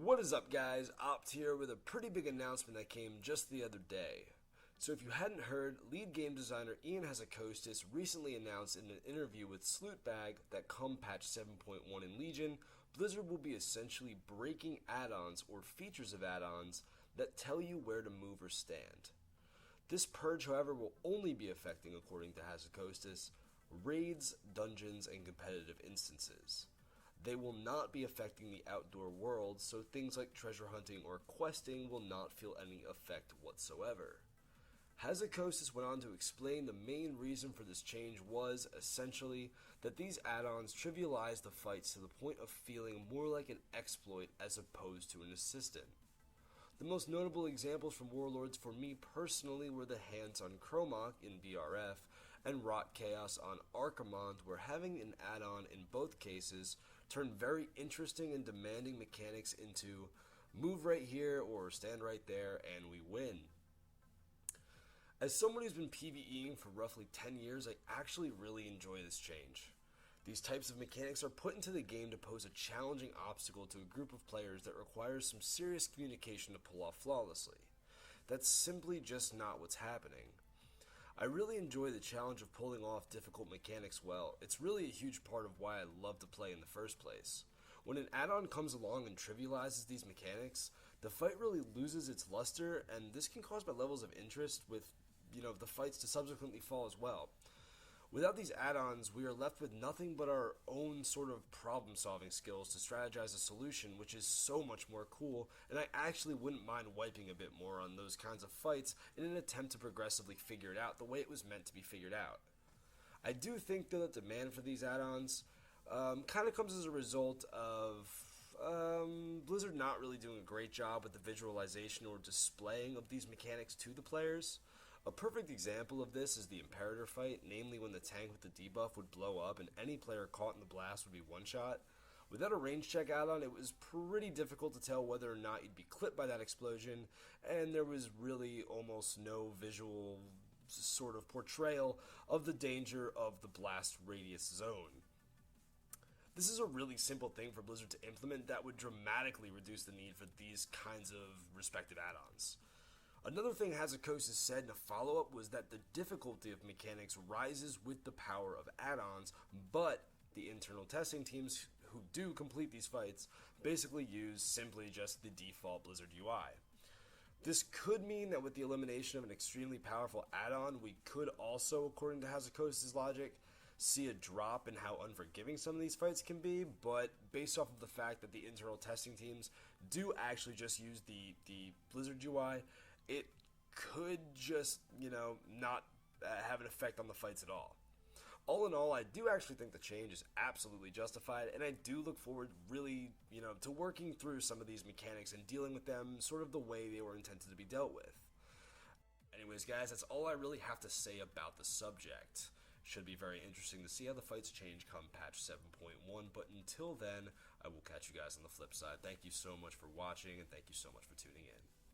What is up, guys? Opt here with a pretty big announcement that came just the other day. So if you hadn't heard, lead game designer Ian Hazzikostas recently announced in an interview with Slootbag that come patch 7.1 in Legion, Blizzard will be essentially breaking add-ons or features of add-ons that tell you where to move or stand. This purge, however, will only be affecting, according to Hazzikostas, raids, dungeons, and competitive instances. They will not be affecting the outdoor world, so things like treasure hunting or questing will not feel any effect whatsoever. Hazzikostas went on to explain the main reason for this change was, essentially, that these add-ons trivialize the fights to the point of feeling more like an exploit as opposed to an assistant. The most notable examples from Warlords for me personally were the Hands on Chromach in BRF and Rot Chaos on Archimond, where having an add-on in both cases turned very interesting and demanding mechanics into move right here or stand right there and we win. As someone who's been PvEing for roughly 10 years, I actually really enjoy this change. These types of mechanics are put into the game to pose a challenging obstacle to a group of players that requires some serious communication to pull off flawlessly. That's simply just not what's happening. I really enjoy the challenge of pulling off difficult mechanics well. It's really a huge part of why I love to play in the first place. When an add-on comes along and trivializes these mechanics, the fight really loses its luster, and this can cause my levels of interest with, the fights to subsequently fall as well. Without these add-ons, we are left with nothing but our own sort of problem-solving skills to strategize a solution, which is so much more cool, and I actually wouldn't mind wiping a bit more on those kinds of fights in an attempt to progressively figure it out the way it was meant to be figured out. I do think, though, that demand for these add-ons kind of comes as a result of Blizzard not really doing a great job with the visualization or displaying of these mechanics to the players. A perfect example of this is the Imperator fight, namely when the tank with the debuff would blow up and any player caught in the blast would be one-shot. Without a range check add-on, it was pretty difficult to tell whether or not you'd be clipped by that explosion, and there was really almost no visual sort of portrayal of the danger of the blast radius zone. This is a really simple thing for Blizzard to implement that would dramatically reduce the need for these kinds of respective add-ons. Another thing Hazzikostas said in a follow-up was that the difficulty of mechanics rises with the power of add-ons, but the internal testing teams who do complete these fights basically use simply just the default Blizzard UI. This could mean that with the elimination of an extremely powerful add-on, we could also, according to Hazzikostas' logic, see a drop in how unforgiving some of these fights can be, but based off of the fact that the internal testing teams do actually just use the Blizzard UI, it could just, not have an effect on the fights at all. All in all, I do actually think the change is absolutely justified, and I do look forward really, to working through some of these mechanics and dealing with them sort of the way they were intended to be dealt with. Anyways, guys, that's all I really have to say about the subject. Should be very interesting to see how the fights change come patch 7.1, but until then, I will catch you guys on the flip side. Thank you so much for watching, and thank you so much for tuning in.